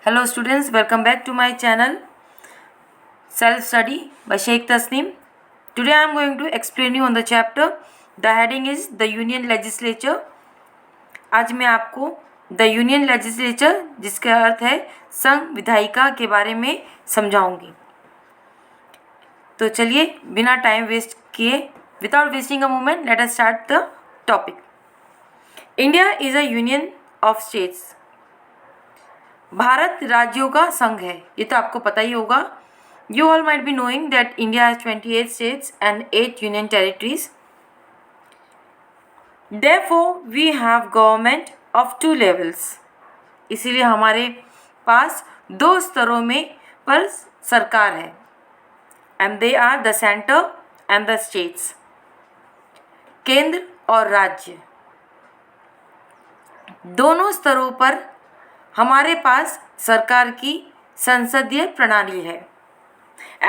Hello students, welcome back to my channel Self Study by Sheikh Tasneem. Today I am going to explain you on the chapter. The heading is the Union Legislature. आज मैं आपको The Union Legislature जिसका अर्थ है संघ विधायिका के बारे में समझाऊंगी. तो चलिए बिना टाइम वेस्ट किए, without wasting a moment, let us start the topic. India is a union of states. Bharat राज्यों का संघ है, ये तो आपको पता ही होगा. You all might be knowing that India has 28 states and 8 union territories. Therefore, we have government of 2 levels. इसीलिए हमारे पास 2 स्तरों में पर सरकार है. And they are the center and the states. केंद्र और राज्य. दोनों स्तरों पर हमारे पास सरकार की संसदीय प्रणाली है.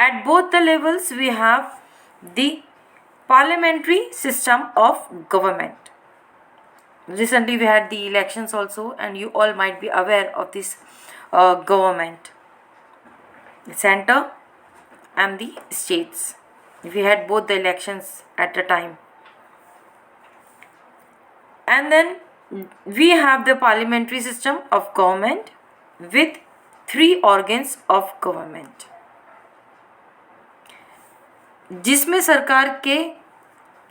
At both the levels we have the parliamentary system of government. Recently we had the elections also and you all might be aware of this government. The center and the states. We had both the elections at the time. And then we have the parliamentary system of government with 3 organs of government, जिसमें सरकार के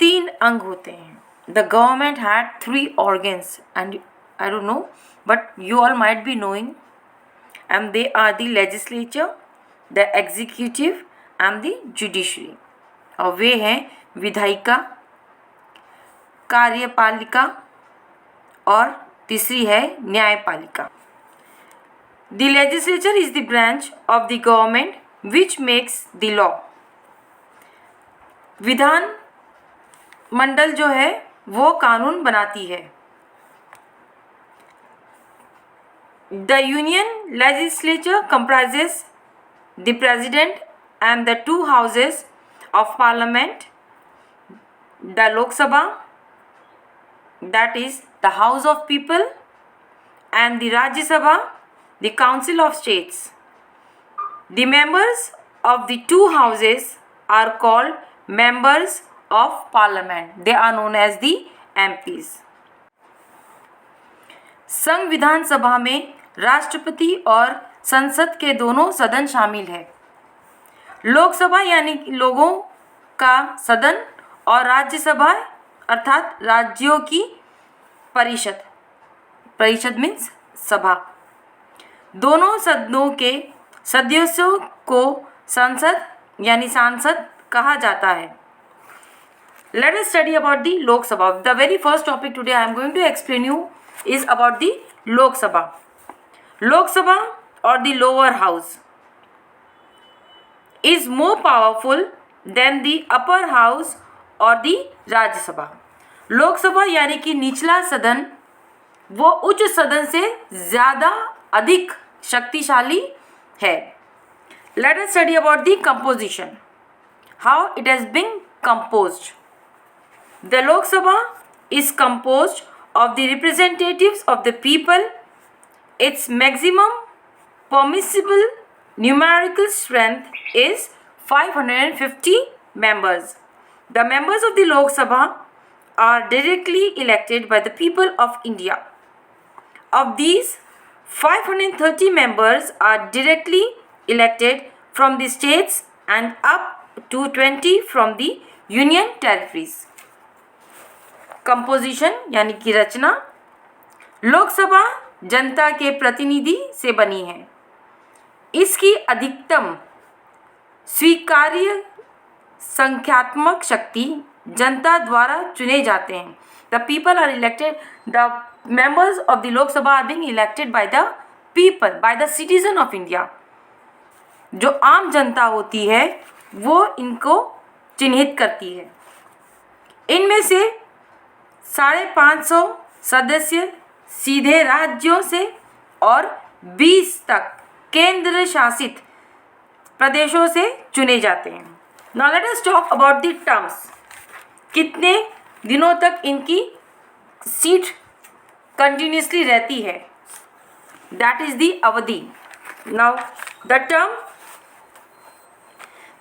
3 अंग होते हैं. The government had 3 organs and I don't know but you all might be knowing, and they are the legislature, the executive and the judiciary. और वे हैं विधायिका, कार्यपालिका और तीसरी है न्यायपालिका. The legislature is the branch of the government which makes the law. विधान मंडल जो है वो कानून बनाती है. The union legislature comprises the president and the 2 houses of parliament, the Lok Sabha, that is the House of People, and the Rajya Sabha, the Council of States. The members of the 2 houses are called members of parliament. They are known as the MPs. संघ विधान सभा में राष्ट्रपति और संसद के दोनों सदन शामिल है. लोकसभा यानी लोगों का सदन और राज्यसभा अर्थात राज्यों की परिषद. परिषद मीन्स सभा. दोनों सदनों के सदस्यों को संसद यानी सांसद कहा जाता है. Let us study about the Lok Sabha. The very first topic today I am going to explain you is about the Lok Sabha. Lok Sabha or the lower house is more powerful than the upper house और दी राज्यसभा. लोकसभा यानी कि निचला सदन वो उच्च सदन से ज़्यादा अधिक शक्तिशाली है. Let us study about the composition. How it has been composed. The Lok Sabha is composed of the representatives of the people. Its maximum permissible numerical strength is 550 members. The members of the Lok Sabha are directly elected by the people of India. Of these, 530 members are directly elected from the states and up to 20 from the union territories. Composition यानी कि रचना. लोकसभा जनता के प्रतिनिधि से बनी है. इसकी अधिकतम स्वीकार्य संख्यात्मक शक्ति जनता द्वारा चुने जाते हैं. The people are elected. The members of the Lok Sabha are being elected by the people, by the citizen of India. जो आम जनता होती है वो इनको चिन्हित करती है. इनमें से 550 सदस्य सीधे राज्यों से और 20 तक केंद्र शासित प्रदेशों से चुने जाते हैं. Now let us talk about the terms. कितने दिनों तक इनकी सीट कंटिन्यूसली रहती है, that is the अवधि. Now,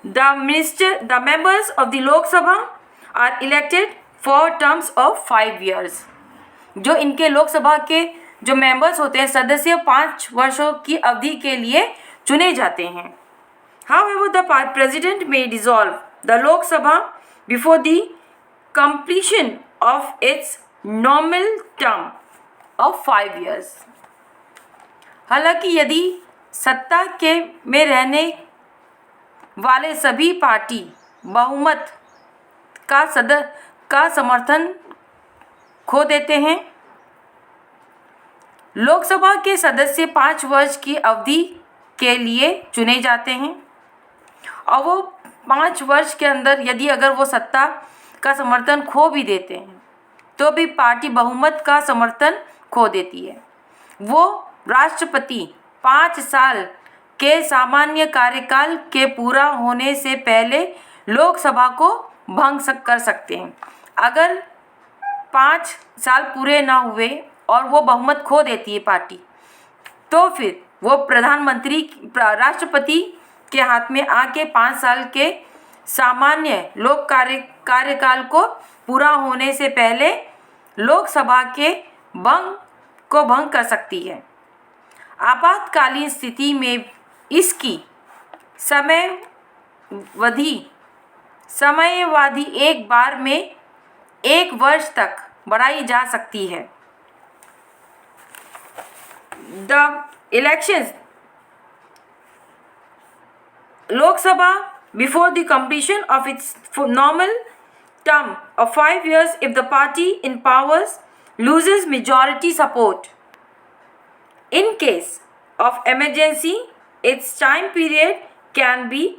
the members of the Lok Sabha are elected for terms of 5 years. जो इनके लोकसभा के जो मेंबर्स होते हैं, सदस्य 5 वर्षों की अवधि के लिए चुने जाते हैं. However, the president may dissolve the Lok Sabha before the completion of its normal term of 5 years. हालांकि यदि सत्ता के में रहने वाले सभी पार्टी बहुमत का समर्थन खो देते हैं, लोकसभा के सदस्य 5 वर्ष की अवधि के लिए चुने जाते हैं और वो 5 वर्ष के अंदर यदि अगर वो सत्ता का समर्थन खो भी देते हैं तो भी पार्टी बहुमत का समर्थन खो देती है. वो राष्ट्रपति 5 साल के सामान्य कार्यकाल के पूरा होने से पहले लोकसभा को भंग कर सकते हैं. अगर 5 साल पूरे ना हुए और वो बहुमत खो देती है पार्टी, तो फिर वो राष्ट्रपति के हाथ में आके 5 साल के सामान्य लोक कार्यकाल को पूरा होने से पहले लोकसभा के भंग कर सकती है. आपातकालीन स्थिति में इसकी समयावधि एक बार में 1 वर्ष तक बढ़ाई जा सकती है. The elections Lok Sabha before the completion of its normal term of 5 years if the party in powers loses majority support. In case of emergency, its time period can be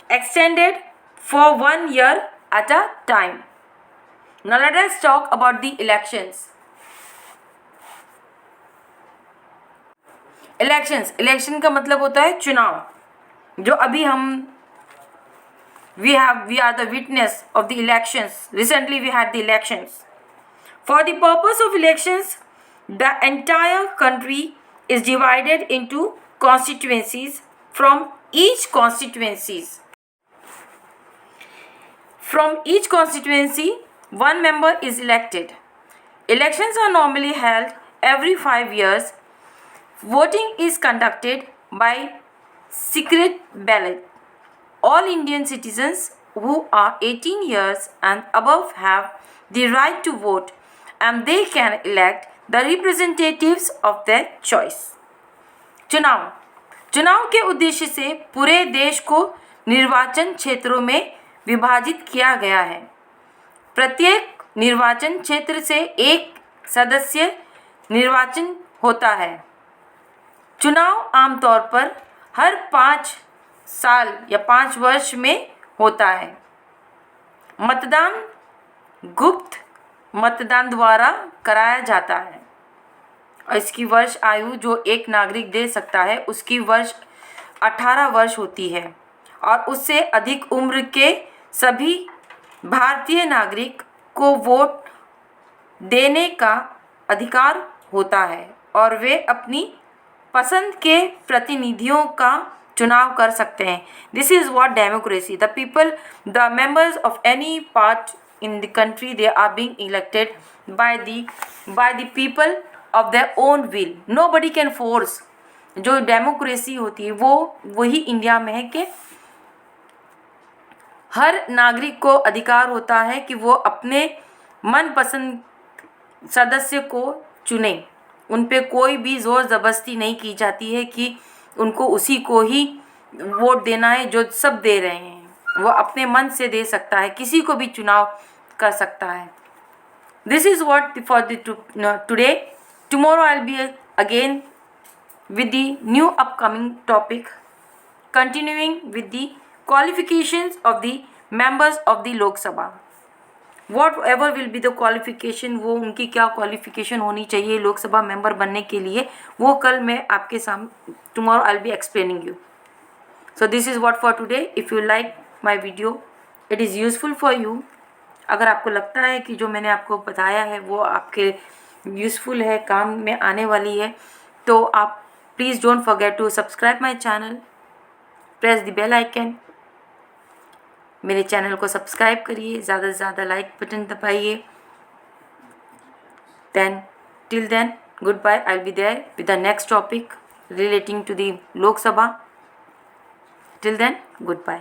extended for 1 year at a time. Now let us talk about the elections. Election का मतलब होता है चुनाव. जो अभी we are the witness of the elections. Recently we had the elections. For the purpose of elections, the entire country is divided into constituencies. From each constituency, one member is elected. Elections are normally held every 5 years. Voting is conducted by secret ballot. All Indian citizens who are 18 years and above have the right to vote, and they can elect the representatives of their choice. चुनाव के उद्देश्य से पूरे देश को निर्वाचन क्षेत्रों में विभाजित किया गया है. प्रत्येक निर्वाचन क्षेत्र से एक सदस्य निर्वाचन होता है. चुनाव आमतौर पर हर 5 साल या 5 वर्ष में होता है. मतदान गुप्त मतदान द्वारा कराया जाता है और इसकी वर्ष आयु जो एक नागरिक दे सकता है उसकी वर्ष 18 वर्ष होती है और उससे अधिक उम्र के सभी भारतीय नागरिक को वोट देने का अधिकार होता है और वे अपनी पसंद के प्रतिनिधियों का चुनाव कर सकते हैं. This is what democracy. The people, the members of any part in the country, they are being elected by the people of their own will. Nobody can force. जो डेमोक्रेसी होती है वो वही इंडिया में है कि हर नागरिक को अधिकार होता है कि वो अपने मनपसंद सदस्य को चुने. उन पे कोई भी ज़ोर ज़बरदस्ती नहीं की जाती है कि उनको उसी को ही वोट देना है जो सब दे रहे हैं. वो अपने मन से दे सकता है, किसी को भी चुनाव कर सकता है. This is what for today. Tomorrow I will be again with the new upcoming topic, continuing with the qualifications of the members of the Lok Sabha. Whatever will be the qualification, वो उनकी क्या qualification होनी चाहिए Lok Sabha member बनने के लिए, वो कल मैं आपके सामने tomorrow I'll be explaining you. So this is what for today. If you like my video, it is useful for you. अगर आपको लगता है कि जो मैंने आपको बताया है वो आपके यूज़फुल है, काम में आने वाली है, तो आप please don't forget to subscribe my channel, press the bell icon. मेरे चैनल को सब्सक्राइब करिए, ज़्यादा से ज़्यादा लाइक बटन दबाइए। Then till then, goodbye. I'll be there with the next topic relating to the Lok Sabha. Till then, goodbye.